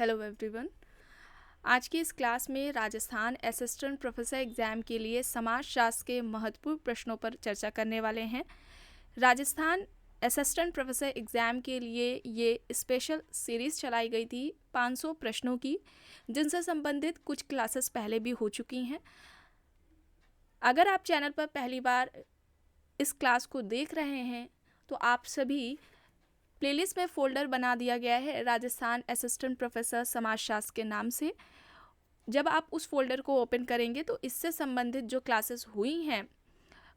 Hello everyone. आज की इस क्लास में राजस्थान असिस्टेंट प्रोफेसर एग्ज़ाम के लिए समाजशास्त्र के महत्वपूर्ण प्रश्नों पर चर्चा करने वाले हैं। राजस्थान असिस्टेंट प्रोफेसर एग्ज़ाम के लिए ये स्पेशल सीरीज़ चलाई गई थी 500 प्रश्नों की, जिनसे संबंधित कुछ क्लासेस पहले भी हो चुकी हैं। अगर आप चैनल पर पहली बार इस क्लास को देख रहे हैं तो आप सभी प्लेलिस्ट में फ़ोल्डर बना दिया गया है राजस्थान असिस्टेंट प्रोफेसर समाजशास्त्र के नाम से। जब आप उस फोल्डर को ओपन करेंगे तो इससे संबंधित जो क्लासेस हुई हैं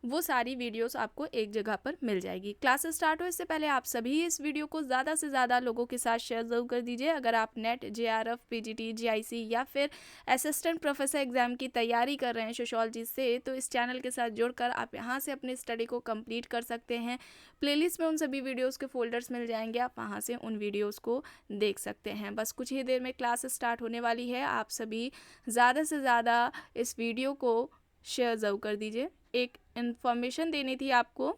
वो सारी वीडियोस आपको एक जगह पर मिल जाएगी। क्लास स्टार्ट हो इससे पहले आप सभी इस वीडियो को ज़्यादा से ज़्यादा लोगों के साथ शेयर ज़रूर कर दीजिए। अगर आप नेट, JRF, PGT, GIC या फिर असिस्टेंट प्रोफेसर एग्ज़ाम की तैयारी कर रहे हैं सोशोलॉजी से, तो इस चैनल के साथ जुड़कर आप यहाँ से अपनी स्टडी को कंप्लीट कर सकते हैं। प्लेलिस्ट में उन सभी वीडियोज़ के फोल्डर्स मिल जाएंगे, आप वहाँ से उन वीडियोज़ को देख सकते हैं। बस कुछ ही देर में क्लास स्टार्ट होने वाली है। आप सभी ज़्यादा से ज़्यादा इस वीडियो को शेयर ज़रूर कर दीजिए। एक इन्फॉर्मेशन देनी थी आपको,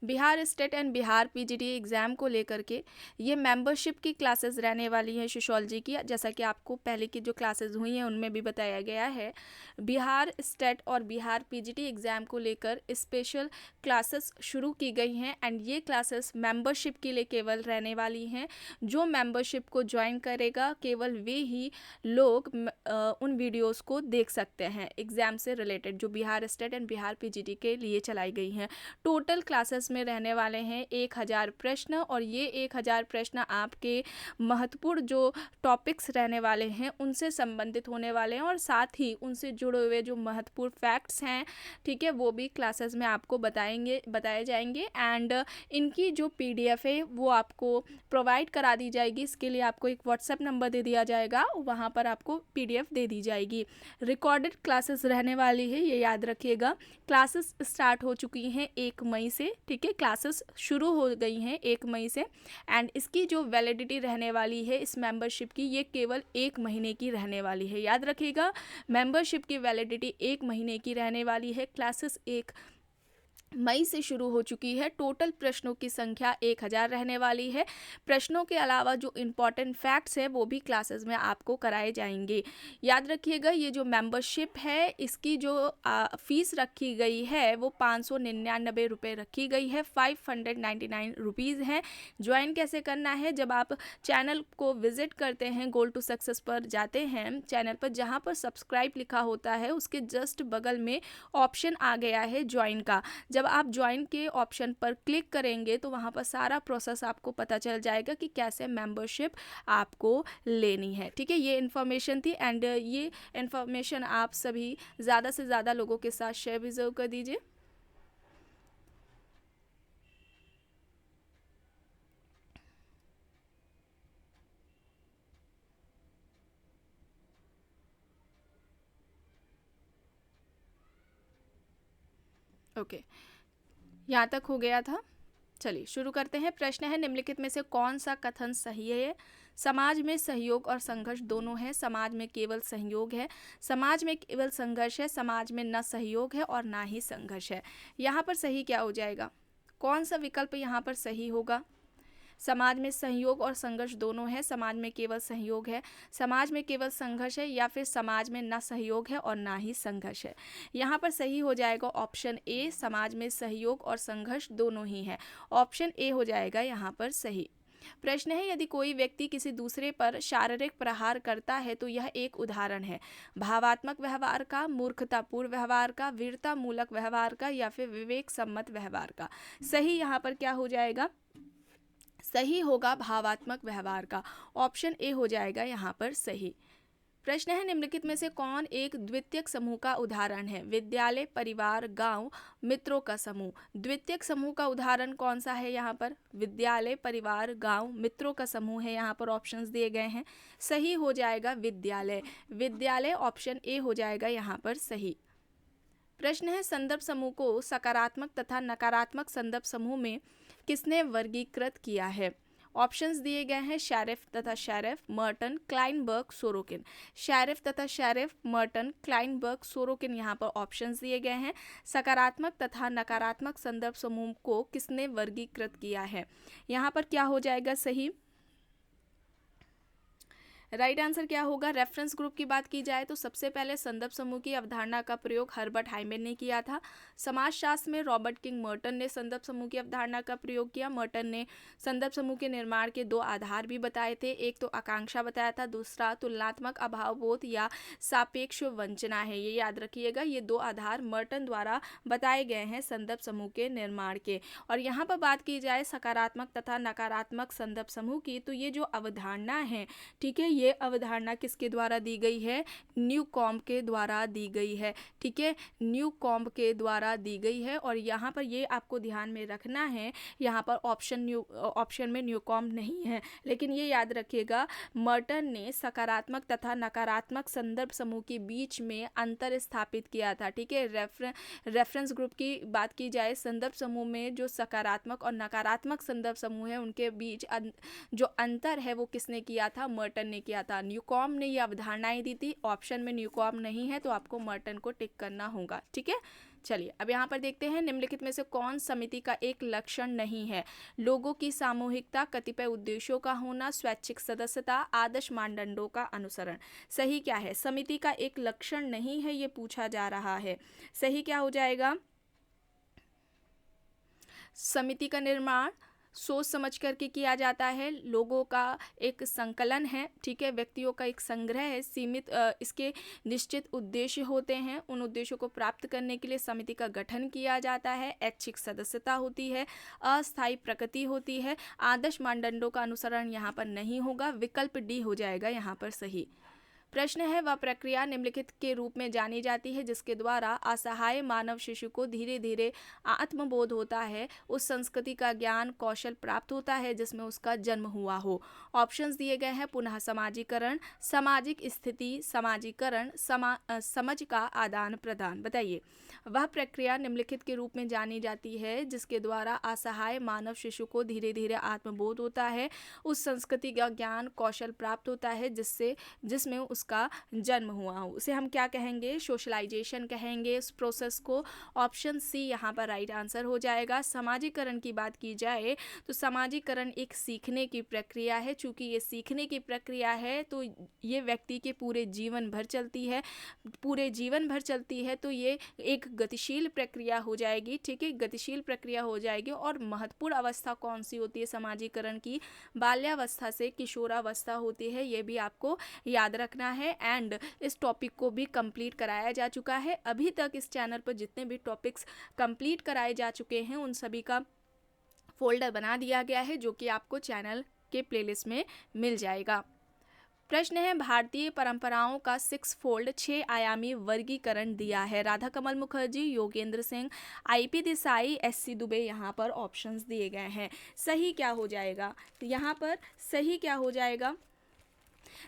Bihar state and Bihar PGT exam को लेकर के। ये मेंबरशिप की क्लासेस रहने वाली हैं सोशोलॉजी की, जैसा कि आपको पहले की जो क्लासेस हुई हैं उनमें भी बताया गया है। बिहार स्टेट और बिहार PGT एग्ज़ाम को लेकर स्पेशल क्लासेस शुरू की गई हैं एंड ये क्लासेस मेंबरशिप के लिए केवल रहने वाली हैं। जो मेंबरशिप को ज्वाइन करेगा केवल वे ही लोग उन वीडियोज़ को देख सकते हैं एग्ज़ाम से रिलेटेड, जो Bihar state and Bihar PGT के लिए चलाई गई हैं। टोटल क्लासेस में रहने वाले हैं 1000 प्रश्न, और ये 1000 प्रश्न आपके महत्वपूर्ण जो टॉपिक्स रहने वाले हैं उनसे संबंधित होने वाले हैं, और साथ ही उनसे जुड़े हुए जो महत्वपूर्ण फैक्ट्स हैं, ठीक है, वो भी क्लासेस में आपको बताए जाएंगे। एंड इनकी जो PDF है वो आपको प्रोवाइड करा दी जाएगी। इसके लिए आपको एक WhatsApp नंबर दे दिया जाएगा, वहाँ पर आपको PDF दे दी जाएगी। रिकॉर्डेड क्लासेस रहने वाली है, ये याद रखिएगा। क्लासेस स्टार्ट हो चुकी हैं 1 मई से, ठीक है, क्लासेस शुरू हो गई हैं 1 मई से। एंड इसकी जो वैलिडिटी रहने वाली है इस मेंबरशिप की, ये केवल 1 महीने की रहने वाली है। याद रखिएगा, मेंबरशिप की वैलिडिटी 1 महीने की रहने वाली है। क्लासेस 1 मई से शुरू हो चुकी है। टोटल प्रश्नों की संख्या 1000 रहने वाली है। प्रश्नों के अलावा जो इम्पॉर्टेंट फैक्ट्स है वो भी क्लासेस में आपको कराए जाएंगे। याद रखिएगा, ये जो मेंबरशिप है इसकी जो फीस रखी गई है वो 599 रुपये रखी गई है, 599 रुपीज़ है। ज्वाइन कैसे करना है? जब आप चैनल को विजिट करते हैं, गोल टू सक्सेस पर जाते हैं, चैनल पर जहाँ पर सब्सक्राइब लिखा होता है उसके जस्ट बगल में ऑप्शन आ गया है ज्वाइन का। जब आप ज्वाइन के ऑप्शन पर क्लिक करेंगे तो वहाँ पर सारा प्रोसेस आपको पता चल जाएगा कि कैसे मेंबरशिप आपको लेनी है, ठीक है। ये इन्फॉर्मेशन थी एंड ये इन्फॉर्मेशन आप सभी ज़्यादा से ज़्यादा लोगों के साथ शेयर भी ज़रूर कर दीजिए। ओके, यहाँ तक हो गया था। चलिए शुरू करते हैं। प्रश्न है, निम्नलिखित में से कौन सा कथन सही है? समाज में सहयोग और संघर्ष दोनों है, समाज में केवल सहयोग है, समाज में केवल संघर्ष है, समाज में न सहयोग है और ना ही संघर्ष है। यहाँ पर सही क्या हो जाएगा? कौन सा विकल्प यहाँ पर सही होगा? समाज में सहयोग और संघर्ष दोनों है, समाज में केवल सहयोग है, समाज में केवल संघर्ष है, या फिर समाज में ना सहयोग है और ना ही संघर्ष है। यहाँ पर सही हो जाएगा ऑप्शन ए, समाज में सहयोग और संघर्ष दोनों ही है। ऑप्शन ए हो जाएगा यहाँ पर सही। प्रश्न है, यदि कोई व्यक्ति किसी दूसरे पर शारीरिक प्रहार करता है तो यह एक उदाहरण है भावात्मक व्यवहार का, मूर्खतापूर्ण व्यवहार का, वीरता मूलक व्यवहार का, या फिर विवेक सम्मत व्यवहार का। सही यहाँ पर क्या हो जाएगा? सही होगा भावात्मक व्यवहार का। ऑप्शन ए हो जाएगा यहाँ पर सही। प्रश्न है, निम्नलिखित में से कौन एक द्वितीयक समूह का उदाहरण है? विद्यालय, परिवार, गांव, मित्रों का समूह। द्वितीयक समूह का उदाहरण कौन सा है? यहाँ पर विद्यालय, परिवार, गांव, मित्रों का समूह है। यहाँ पर ऑप्शंस दिए गए हैं, सही हो जाएगा विद्यालय। विद्यालय ऑप्शन ए हो जाएगा यहाँ पर सही। प्रश्न है, संदर्भ समूह को सकारात्मक तथा नकारात्मक संदर्भ समूह में किसने वर्गीकृत किया है? ऑप्शंस दिए गए हैं, शेरिफ तथा शेरिफ, मर्टन, क्लाइनबर्ग, सोरोकिन। शेरिफ तथा शेरिफ, मर्टन, क्लाइनबर्ग, सोरोकिन यहाँ पर ऑप्शंस दिए गए हैं। सकारात्मक तथा नकारात्मक संदर्भ समूह को किसने वर्गीकृत किया है? यहाँ पर क्या हो जाएगा सही? राइट आंसर क्या होगा? रेफरेंस ग्रुप की बात की जाए तो सबसे पहले संदर्भ समूह की अवधारणा का प्रयोग हर्बर्ट हाइमेन ने किया था। समाजशास्त्र में रॉबर्ट किंग मर्टन ने संदर्भ समूह की अवधारणा का प्रयोग किया। मर्टन ने संदर्भ समूह के निर्माण के 2 आधार भी बताए थे, एक तो आकांक्षा बताया था, दूसरा तुलनात्मक अभावबोध या सापेक्ष वंचना है। ये याद रखिएगा, ये 2 आधार मर्टन द्वारा बताए गए हैं संदर्भ समूह के निर्माण के। और यहाँ पर बात की जाए सकारात्मक तथा नकारात्मक संदर्भ समूह की, तो ये जो अवधारणा है, ठीक है, ये अवधारणा किसके द्वारा दी गई है? न्यूकॉम्ब के द्वारा दी गई है। ठीक है, न्यूकॉम्ब के द्वारा दी गई है। और यहाँ पर ये आपको ध्यान में रखना है, यहाँ पर ऑप्शन में न्यूकॉम्ब नहीं है, लेकिन ये याद रखिएगा मर्टन ने सकारात्मक तथा नकारात्मक संदर्भ समूह के बीच में अंतर स्थापित किया था। ठीक है, रेफरेंस ग्रुप की बात की जाए, संदर्भ समूह में जो सकारात्मक और नकारात्मक संदर्भ समूह है उनके बीच जो अंतर है वो किसने किया था? मर्टन ने किया था। न्यूकॉम्ब ने ये अवधारणाएं दी थी। ऑप्शन में न्यूकॉम्ब नहीं है तो आपको मर्टन को टिक करना होगा। ठीक है, चलिए अब यहाँ पर देखते हैं निम्नलिखित में से कौन समिति का एक लक्षण नहीं है? लोगों की सामूहिकता, कतिपय उद्देश्यों का होना, स्वैच्छिक सदस्यता, आदर्श मानदंडों का अनुसरण। सही क्या है? समिति का एक लक्षण नहीं है, ये पूछा जा रहा है। सही क्या हो जाएगा? समिति का निर्माण सोच समझ करके किया जाता है, लोगों का एक संकलन है, ठीक है, व्यक्तियों का एक संग्रह है, सीमित इसके निश्चित उद्देश्य होते हैं, उन उद्देश्यों को प्राप्त करने के लिए समिति का गठन किया जाता है, ऐच्छिक सदस्यता होती है, अस्थायी प्रकृति होती है, आदर्श मानदंडों का अनुसरण यहाँ पर नहीं होगा, विकल्प डी हो जाएगा यहाँ पर सही। प्रश्न है, वह प्रक्रिया निम्नलिखित के रूप में जानी जाती है जिसके द्वारा असहाय मानव शिशु को धीरे धीरे आत्मबोध होता है, उस संस्कृति का ज्ञान कौशल प्राप्त होता है जिसमें उसका जन्म हुआ हो। ऑप्शंस दिए गए हैं, पुनः समाजीकरण, सामाजिक स्थिति, समाजीकरण, समझ का आदान प्रदान। बताइए, वह प्रक्रिया निम्नलिखित के रूप में जानी जाती है जिसके द्वारा असहाय मानव शिशु को धीरे धीरे आत्मबोध होता है, उस संस्कृति का ज्ञान कौशल प्राप्त होता है जिसमें उसका जन्म हुआ हो। उसे हम क्या कहेंगे? सोशलाइजेशन कहेंगे इस प्रोसेस को। ऑप्शन सी यहाँ पर राइट आंसर हो जाएगा। समाजीकरण की बात की जाए तो समाजीकरण एक सीखने की प्रक्रिया है। चूँकि ये सीखने की प्रक्रिया है तो ये व्यक्ति के पूरे जीवन भर चलती है, तो ये एक गतिशील प्रक्रिया हो जाएगी। ठीक है, गतिशील प्रक्रिया हो जाएगी। और महत्वपूर्ण अवस्था कौन सी होती है समाजीकरण की? बाल्यावस्था से किशोरावस्था होती है, ये भी आपको याद रखना है। एंड इस टॉपिक को भी कंप्लीट कराया जा चुका है। अभी तक इस चैनल पर जितने भी टॉपिक्स कंप्लीट कराए जा चुके हैं उन सभी का फोल्डर बना दिया गया है जो कि आपको चैनल के प्लेलिस्ट में मिल जाएगा। प्रश्न है, भारतीय परंपराओं का 6 आयामी वर्गीकरण दिया है? राधा कमल मुखर्जी, योगेंद्र सिंह, IP देसाई, SC दुबे। यहाँ पर ऑप्शंस दिए गए हैं। सही क्या हो जाएगा? यहाँ पर सही क्या हो जाएगा?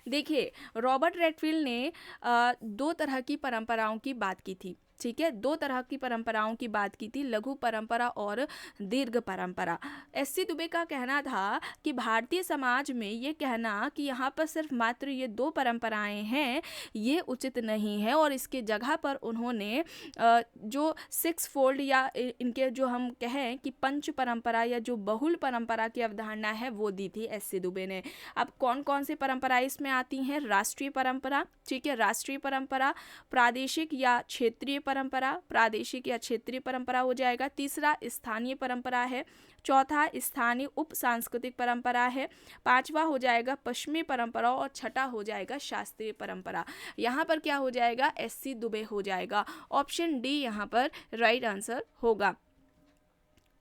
देखिए, रॉबर्ट रेडफील्ड ने 2 तरह की परंपराओं की बात की थी। ठीक है, 2 तरह की परंपराओं की बात की थी, लघु परंपरा और दीर्घ परंपरा। SC दुबे का कहना था कि भारतीय समाज में ये कहना कि यहाँ पर सिर्फ मात्र ये 2 परंपराएं हैं, ये उचित नहीं है। और इसके जगह पर उन्होंने जो 6 फोल्ड या इनके जो हम कहें कि पंच परंपरा या जो बहुल परंपरा की अवधारणा है वो दी थी SC दुबे ने। अब कौन कौन सी परंपराएं इसमें आती हैं? राष्ट्रीय परंपरा, ठीक है, राष्ट्रीय परंपरा, प्रादेशिक या क्षेत्रीय परंपरा, प्रादेशिक या क्षेत्रीय परंपरा हो जाएगा। तीसरा स्थानीय परंपरा है। चौथा स्थानीय उप सांस्कृतिक परंपरा है। 5वां हो जाएगा पश्चिमी परंपरा और छठा हो जाएगा शास्त्रीय परंपरा। यहाँ पर क्या हो जाएगा? SC दुबे हो जाएगा। ऑप्शन डी यहाँ पर राइट आंसर होगा।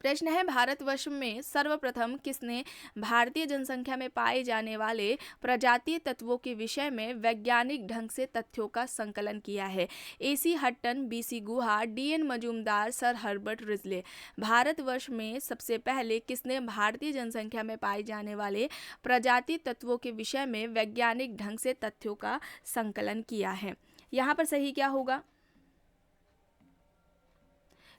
प्रश्न है, भारतवर्ष में सर्वप्रथम किसने भारतीय जनसंख्या में पाए जाने वाले प्रजातीय तत्वों के विषय में वैज्ञानिक ढंग से तथ्यों का संकलन किया है? AC हट्टन, BC गुहा, DN Majumdar, sir Herbert Risley. Bharatvarsh में सबसे पहले किसने भारतीय जनसंख्या में पाए जाने वाले प्रजातीय तत्वों के विषय में वैज्ञानिक ढंग से तथ्यों का संकलन किया है? यहाँ पर सही क्या होगा?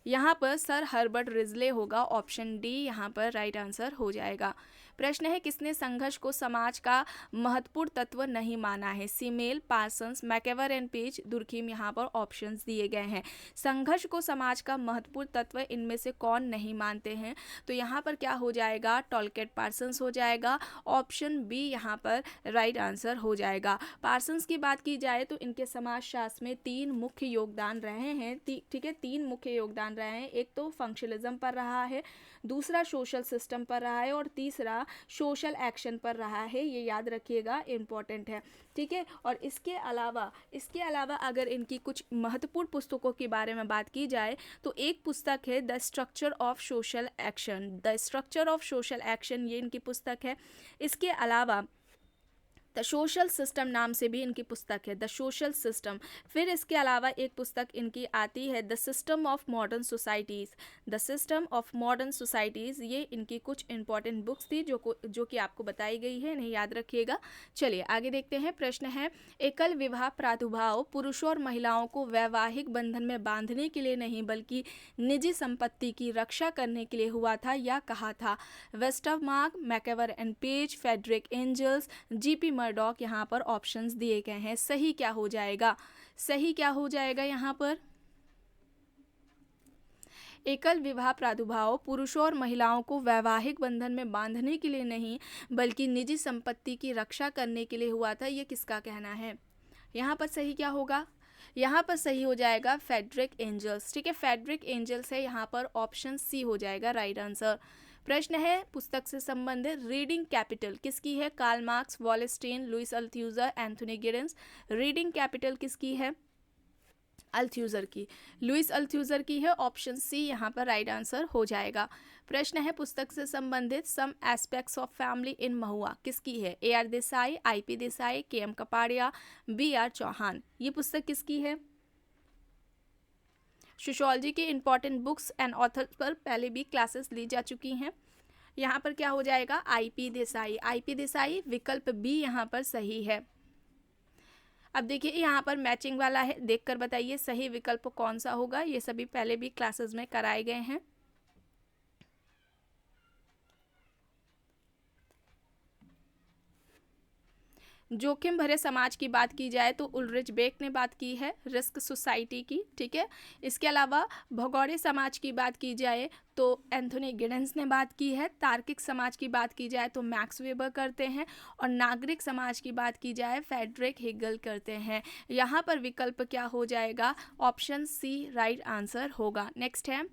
यहाँ पर सर हर्बर्ट रिजले होगा, ऑप्शन डी यहाँ पर राइट आंसर हो जाएगा। प्रश्न है किसने संघर्ष को समाज का महत्वपूर्ण तत्व नहीं माना है? सीमेल, पार्सन्स, मैकेवर एंड पेज, दुर्खिम। यहाँ पर ऑप्शंस दिए गए हैं। संघर्ष को समाज का महत्वपूर्ण तत्व इनमें से कौन नहीं मानते हैं? तो यहाँ पर क्या हो जाएगा? टॉलकेट पार्सन्स हो जाएगा, ऑप्शन बी यहाँ पर राइट आंसर हो जाएगा। पार्सन्स की बात की जाए तो इनके समाजशास्त्र में 3 मुख्य योगदान रहे हैं, ठीक है, 3 मुख्य योगदान रहे हैं। एक तो फंक्शनलिज्म पर रहा है, दूसरा सोशल सिस्टम पर रहा है और तीसरा सोशल एक्शन पर रहा है। ये याद रखिएगा, इम्पॉर्टेंट है, ठीक है। और इसके अलावा अगर इनकी कुछ महत्वपूर्ण पुस्तकों के बारे में बात की जाए तो एक पुस्तक है the structure of social action. The structure of social action ये इनकी पुस्तक है। इसके अलावा द सोशल सिस्टम नाम से भी इनकी पुस्तक है, द सोशल सिस्टम। फिर इसके अलावा एक पुस्तक इनकी आती है the system of modern societies. The system of modern societies ये इनकी कुछ इंपॉर्टेंट बुक्स थी जो कि आपको बताई गई है, इन्हें याद रखिएगा। चलिए आगे देखते हैं। प्रश्न है एकल विवाह प्रादुर्भाव पुरुषों और महिलाओं को वैवाहिक बंधन में बांधने के लिए नहीं बल्कि निजी संपत्ति की रक्षा करने के लिए हुआ था या कहा था? Westermarck, MacIver and Page, Frederick Engels, G P Murdock. यहाँ पर ऑप्शंस दिए गए हैं। सही क्या हो जाएगा? सही क्या हो जाएगा यहाँ पर? एकल विवाह प्रादुर्भाव पुरुषों और महिलाओं को वैवाहिक बंधन में बांधने के लिए नहीं बल्कि निजी संपत्ति की रक्षा करने के लिए हुआ था, ये किसका कहना है? यहाँ पर सही क्या होगा? यहाँ पर सही हो जाएगा फेडरिक एंजल्स, ठीक है, फेडरिक एंजल्स है यहाँ पर, ऑप्शन सी हो जाएगा राइट आंसर। प्रश्न है पुस्तक से संबंधित रीडिंग कैपिटल किसकी है? Karl Marx, Wallerstein, Louis Althusser, Anthony Giddens. Reading Capital किसकी है? अल्थ्यूजर की, लुइस अल्थ्यूजर की है, ऑप्शन सी यहाँ पर राइट आंसर हो जाएगा। प्रश्न है पुस्तक से संबंधित some aspects of family in Mahuva किसकी है? A R Desai, I P Desai, K M Kapadia, B R Chauhan. ये पुस्तक किसकी है? सोशियोलॉजी के इंपॉर्टेंट बुक्स एंड ऑथर्स पर पहले भी क्लासेस ली जा चुकी हैं। यहाँ पर क्या हो जाएगा? आई P Desai, I P Desai, विकल्प बी यहाँ पर सही है। अब देखिए यहाँ पर मैचिंग वाला है, देखकर बताइए सही विकल्प कौन सा होगा। ये सभी पहले भी क्लासेस में कराए गए हैं। जोखिम भरे समाज की बात की जाए तो उल्रिच बेक ने बात की है, रिस्क सोसाइटी की, ठीक है। इसके अलावा भगौड़े समाज की बात की जाए तो एंथोनी गिडेंस ने बात की है। तार्किक समाज की बात की जाए तो मैक्स वेबर करते हैं और नागरिक समाज की बात की जाए फ्रेडरिक हेगल करते हैं। यहाँ पर विकल्प क्या हो जाएगा? ऑप्शन सी राइट आंसर होगा। नेक्स्ट है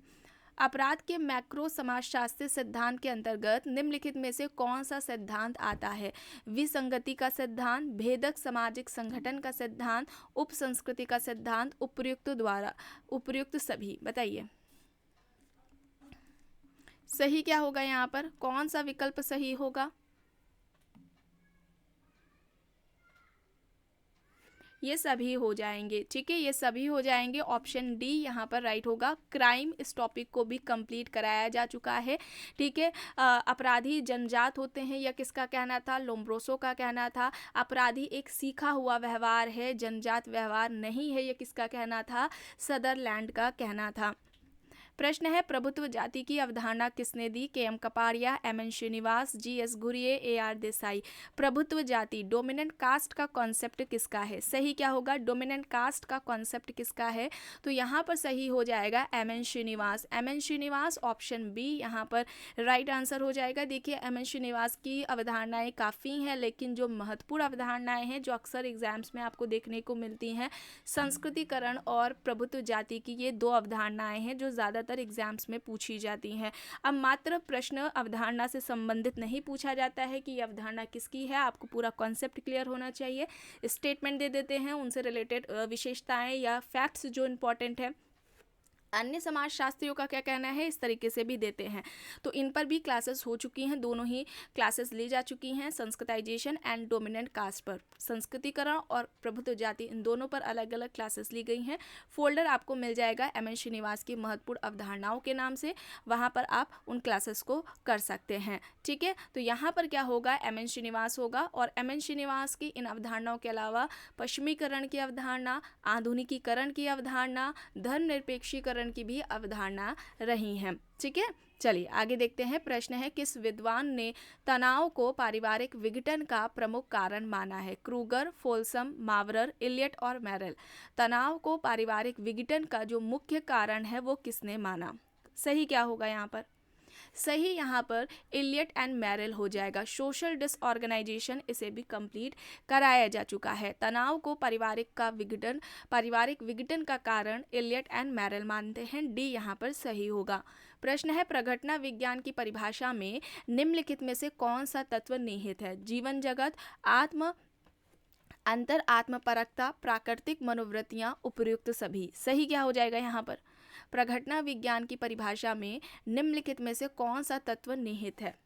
अपराध के मैक्रो समाजशास्त्रीय सिद्धांत के अंतर्गत निम्नलिखित में से कौन सा सिद्धांत आता है? विसंगति का सिद्धांत, भेदक सामाजिक संगठन का सिद्धांत, उपसंस्कृति का सिद्धांत, उपर्युक्त सभी। बताइए सही क्या होगा? यहाँ पर कौन सा विकल्प सही होगा? ये सभी हो जाएंगे, ठीक है, ये सभी हो जाएंगे। ऑप्शन डी यहाँ पर राइट होगा। क्राइम, इस टॉपिक को भी कंप्लीट कराया जा चुका है, ठीक है। अपराधी जनजात होते हैं, यह किसका कहना था? लोम्ब्रोसो का कहना था। अपराधी एक सीखा हुआ व्यवहार है, जनजात व्यवहार नहीं है, यह किसका कहना था? सदरलैंड का कहना था। प्रश्न है प्रभुत्व जाति की अवधारणा किसने दी? K M Kapadia, M N Srinivas, G S Ghurye, A R Desai. प्रभुत्व जाति, डोमिनेंट कास्ट का कॉन्सेप्ट किसका है? सही क्या होगा? डोमिनेंट कास्ट का कॉन्सेप्ट किसका है? तो यहाँ पर सही हो जाएगा M N Srinivas. M N Srinivas, option B यहाँ पर राइट आंसर हो जाएगा। देखिए एम एन श्रीनिवास की अवधारणाएं काफ़ी हैं, लेकिन जो महत्वपूर्ण अवधारणाएं हैं जो अक्सर एग्जाम्स में आपको देखने को मिलती हैं, संस्कृतिकरण और प्रभुत्व जाति की, ये 2 अवधारणाएं हैं जो ज़्यादातर एग्जाम्स में पूछी जाती हैं। अब मात्र प्रश्न अवधारणा से संबंधित नहीं पूछा जाता है कि ये अवधारणा किसकी है, आपको पूरा कॉन्सेप्ट क्लियर होना चाहिए। स्टेटमेंट दे देते हैं, उनसे रिलेटेड विशेषताएं या फैक्ट्स जो इंपॉर्टेंट है। अन्य समाजशास्त्रियों का क्या कहना है, इस तरीके से भी देते हैं। तो इन पर भी क्लासेस हो चुकी हैं, दोनों ही क्लासेस ली जा चुकी हैं। संस्कृताइजेशन एंड डोमिनेंट कास्ट पर, संस्कृतिकरण और प्रभुत्व जाति, इन दोनों पर अलग अलग क्लासेस ली गई हैं। फोल्डर आपको मिल जाएगा एम एन श्रीनिवास की महत्वपूर्ण अवधारणाओं के नाम से, वहाँ पर आप उन क्लासेस को कर सकते हैं, ठीक है। तो यहाँ पर क्या होगा? एम एन श्रीनिवास होगा। और एम एन श्रीनिवास की इन अवधारणाओं के अलावा पश्चिमीकरण की अवधारणा, आधुनिकीकरण की अवधारणा, धर्मनिरपेक्षीकरण सशक्तिकरण की भी अवधारणा रही हैं। ठीक है, चलिए आगे देखते हैं। प्रश्न है, किस विद्वान ने तनाव को पारिवारिक विघटन का प्रमुख कारण माना है? क्रूगर, फोल्सम, मावरर, इलियट और मैरेल। तनाव को पारिवारिक विघटन का जो मुख्य कारण है वो किसने माना? सही क्या होगा यहाँ पर? सही यहाँ पर इलियट एंड मैरेल हो जाएगा। सोशल डिसऑर्गेनाइजेशन इसे भी कंप्लीट कराया जा चुका है। तनाव को पारिवारिक विघटन का कारण इलियट एंड मैरेल मानते हैं। डी यहाँ पर सही होगा। प्रश्न है, प्रघटना विज्ञान की परिभाषा में निम्नलिखित में से कौन सा तत्व निहित है? जीवन जगत, आत्म, अंतर आत्मपरकता, प्राकृतिक मनोवृत्तियां, उपर्युक्त सभी। सही क्या हो जाएगा यहाँ पर? प्रघटना विज्ञान की परिभाषा में निम्नलिखित में से कौन सा तत्व निहित है?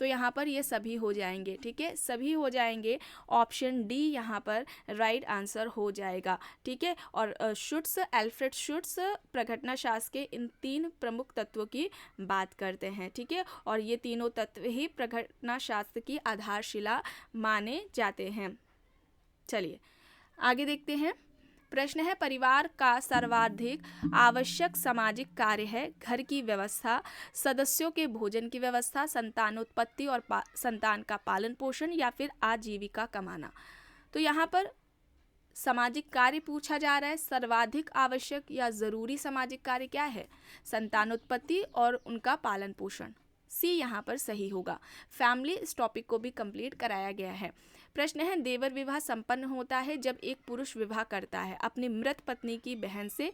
तो यहाँ पर ये सभी हो जाएंगे। ठीक है, सभी हो जाएंगे। ऑप्शन डी यहाँ पर राइट आंसर हो जाएगा। ठीक है, और शुट्स, एल्फ्रेड शुट्स प्रघटना शास्त्र के इन 3 प्रमुख तत्वों की बात करते हैं। ठीक है, और ये तीनों तत्व ही प्रघटना शास्त्र की आधारशिला माने जाते हैं। चलिए आगे देखते हैं। प्रश्न है, परिवार का सर्वाधिक आवश्यक सामाजिक कार्य है घर की व्यवस्था, सदस्यों के भोजन की व्यवस्था, संतानोत्पत्ति और संतान का पालन पोषण, या फिर आजीविका कमाना। तो यहाँ पर सामाजिक कार्य पूछा जा रहा है। सर्वाधिक आवश्यक या जरूरी सामाजिक कार्य क्या है? संतानोत्पत्ति और उनका पालन पोषण। सी यहाँ पर सही होगा। फैमिली इस टॉपिक को भी कंप्लीट कराया गया है। प्रश्न है, देवर विवाह संपन्न होता है जब एक पुरुष विवाह करता है अपनी मृत पत्नी की बहन से,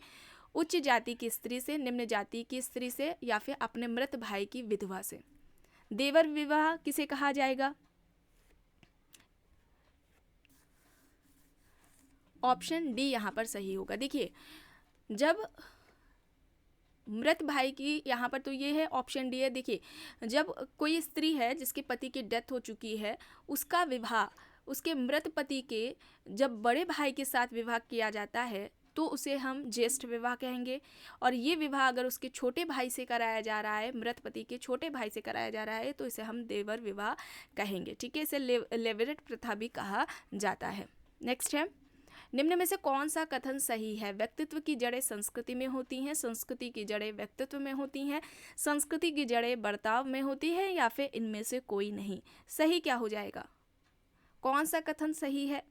उच्च जाति की स्त्री से, निम्न जाति की स्त्री से, या फिर अपने मृत भाई की विधवा से। देवर विवाह किसे कहा जाएगा? ऑप्शन डी यहाँ पर सही होगा। देखिए, जब मृत भाई की, यहाँ पर तो ये है ऑप्शन डी है। देखिए, जब कोई स्त्री है जिसके पति की डेथ हो चुकी है, उसका विवाह उसके मृत पति के जब बड़े भाई के साथ विवाह किया जाता है तो उसे हम ज्येष्ठ विवाह कहेंगे। और ये विवाह अगर उसके छोटे भाई से कराया जा रहा है, मृत पति के छोटे भाई से कराया जा रहा है, तो इसे हम देवर विवाह कहेंगे। ठीक है, इसे लेवरेट प्रथा भी कहा जाता है। नेक्स्ट है, निम्न में से कौन सा कथन सही है? व्यक्तित्व की जड़ें संस्कृति में होती हैं, संस्कृति की जड़ें व्यक्तित्व में होती हैं, संस्कृति की जड़ें बर्ताव में होती है, या फिर इनमें से कोई नहीं। सही क्या हो जाएगा? कौन सा कथन सही है?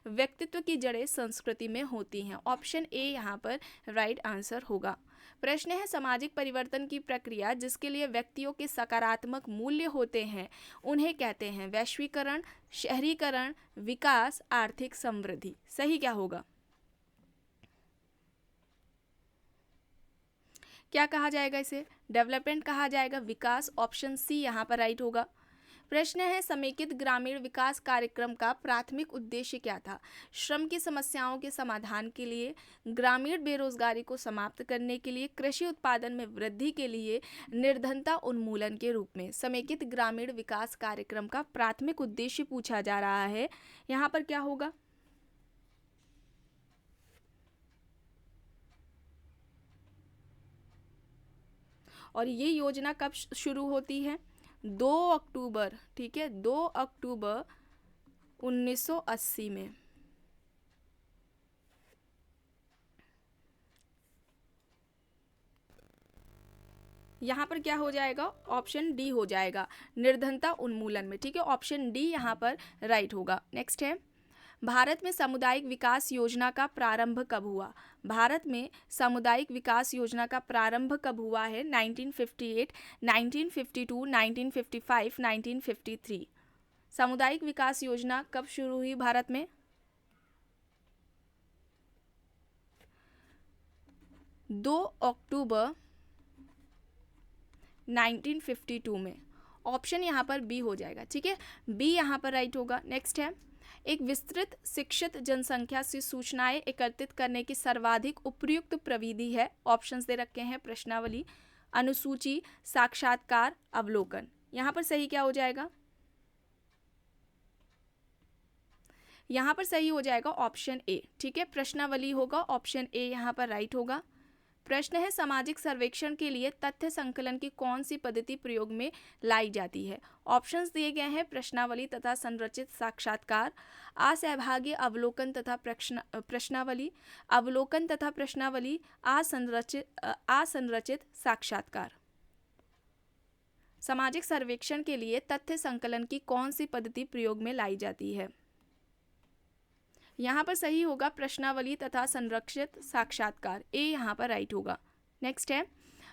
व्यक्तित्व की जड़ें संस्कृति में होती हैं। ऑप्शन ए यहाँ पर राइट आंसर होगा। प्रश्न है, सामाजिक परिवर्तन की प्रक्रिया जिसके लिए व्यक्तियों के सकारात्मक मूल्य होते हैं उन्हें कहते हैं वैश्वीकरण, शहरीकरण, विकास, आर्थिक समृद्धि। सही क्या होगा? क्या कहा जाएगा इसे? डेवलपमेंट कहा जाएगा, विकास। ऑप्शन सी यहाँ पर राइट होगा। प्रश्न है, समेकित ग्रामीण विकास कार्यक्रम का प्राथमिक उद्देश्य क्या था? श्रम की समस्याओं के समाधान के लिए, ग्रामीण बेरोजगारी को समाप्त करने के लिए, कृषि उत्पादन में वृद्धि के लिए, निर्धनता उन्मूलन के रूप में। समेकित ग्रामीण विकास कार्यक्रम का प्राथमिक उद्देश्य पूछा जा रहा है, यहाँ पर क्या होगा? और ये योजना कब शुरू होती है? 2 अक्टूबर। ठीक है, 2 अक्टूबर 1980 में। यहाँ पर क्या हो जाएगा? ऑप्शन डी हो जाएगा, निर्धनता उन्मूलन में। ठीक है, ऑप्शन डी यहाँ पर राइट होगा। नेक्स्ट है, भारत में सामुदायिक विकास योजना का प्रारंभ कब हुआ? भारत में सामुदायिक विकास योजना का प्रारंभ कब हुआ है? 1958, 1952, 1955, 1953। सामुदायिक विकास योजना कब शुरू हुई भारत में? 2 अक्टूबर 1952 में। ऑप्शन यहाँ पर बी हो जाएगा। ठीक है, बी यहाँ पर राइट होगा। नेक्स्ट है, एक विस्तृत शिक्षित जनसंख्या से सूचनाएं एकत्रित करने की सर्वाधिक उपयुक्त प्रविधि है। ऑप्शंस दे रखे हैं प्रश्नावली, अनुसूची, साक्षात्कार, अवलोकन। यहाँ पर सही क्या हो जाएगा? यहाँ पर सही हो जाएगा ऑप्शन ए। ठीक है, प्रश्नावली होगा, ऑप्शन ए यहाँ पर राइट होगा। प्रश्न है सामाजिक सर्वेक्षण के लिए तथ्य संकलन की कौन सी पद्धति प्रयोग में लाई जाती है। ऑप्शंस दिए गए हैं प्रश्नावली तथा संरचित साक्षात्कार, असहभागी अवलोकन तथा प्रश्नावली, अवलोकन तथा प्रश्नावली, असंरचित साक्षात्कार। सामाजिक सर्वेक्षण के लिए तथ्य संकलन की कौन सी पद्धति प्रयोग में लाई जाती है। यहाँ पर सही होगा प्रश्नावली तथा संरक्षित साक्षात्कार, ए यहाँ पर राइट होगा। नेक्स्ट है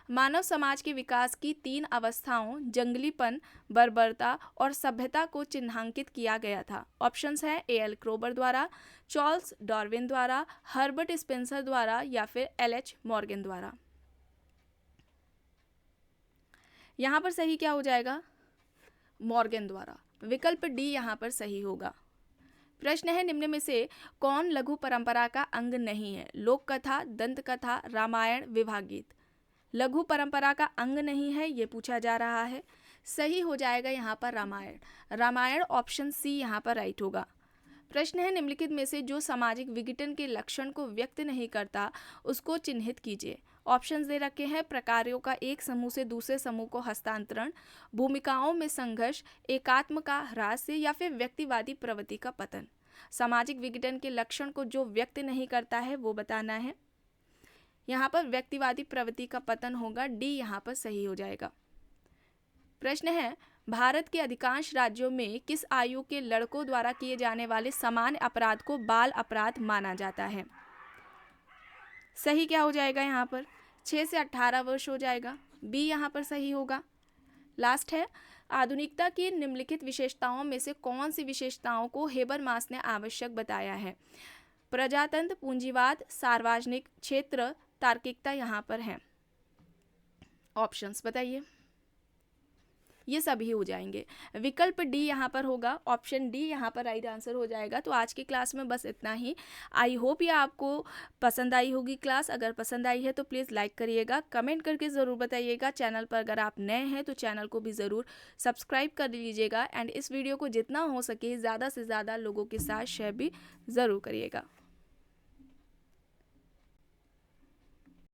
मानव समाज के विकास की 3 अवस्थाओं जंगलीपन, बर्बरता और सभ्यता को चिन्हांकित किया गया था। ऑप्शंस हैं A.L. क्रोबर द्वारा, चार्ल्स डार्विन द्वारा, हर्बर्ट स्पेंसर द्वारा या फिर L.H. मॉर्गन द्वारा। यहाँ पर सही क्या हो जाएगा, मॉर्गन द्वारा। विकल्प डी यहाँ पर सही होगा। प्रश्न है निम्न में से कौन लघु परंपरा का अंग नहीं है। लोक कथा, दंत कथा, रामायण, विवाह गीत। लघु परंपरा का अंग नहीं है ये पूछा जा रहा है। सही हो जाएगा यहाँ पर रामायण। रामायण ऑप्शन सी यहाँ पर राइट होगा। प्रश्न है निम्नलिखित में से जो सामाजिक विघटन के लक्षण को व्यक्त नहीं करता उसको चिन्हित कीजिए। ऑप्शंस दे रखे हैं प्रकारों का एक समूह से दूसरे समूह को हस्तांतरण, भूमिकाओं में संघर्ष, एकात्म का ह्रास या फिर व्यक्तिवादी प्रवृत्ति का पतन। सामाजिक विघटन के लक्षण को जो व्यक्त नहीं करता है वो बताना है। यहाँ पर व्यक्तिवादी प्रवृत्ति का पतन होगा, डी यहाँ पर सही हो जाएगा। प्रश्न है भारत के अधिकांश राज्यों में किस आयु के लड़कों द्वारा किए जाने वाले सामान्य अपराध को बाल अपराध माना जाता है। सही क्या हो जाएगा, यहाँ पर 6 से 18 वर्ष हो जाएगा, बी यहाँ पर सही होगा। लास्ट है आधुनिकता की निम्नलिखित विशेषताओं में से कौन सी विशेषताओं को हेबरमास ने आवश्यक बताया है। प्रजातंत्र, पूंजीवाद, सार्वजनिक क्षेत्र, तार्किकता यहाँ पर है। ऑप्शंस बताइए, ये सभी हो जाएंगे। विकल्प डी यहाँ पर होगा, ऑप्शन डी यहाँ पर राइट आंसर हो जाएगा। तो आज की क्लास में बस इतना ही। आई होप ये आपको पसंद आई होगी क्लास। अगर पसंद आई है तो प्लीज़ लाइक करिएगा, कमेंट करके ज़रूर बताइएगा। चैनल पर अगर आप नए हैं तो चैनल को भी ज़रूर सब्सक्राइब कर लीजिएगा एंड इस वीडियो को जितना हो सके ज़्यादा से ज़्यादा लोगों के साथ शेयर भी ज़रूर करिएगा।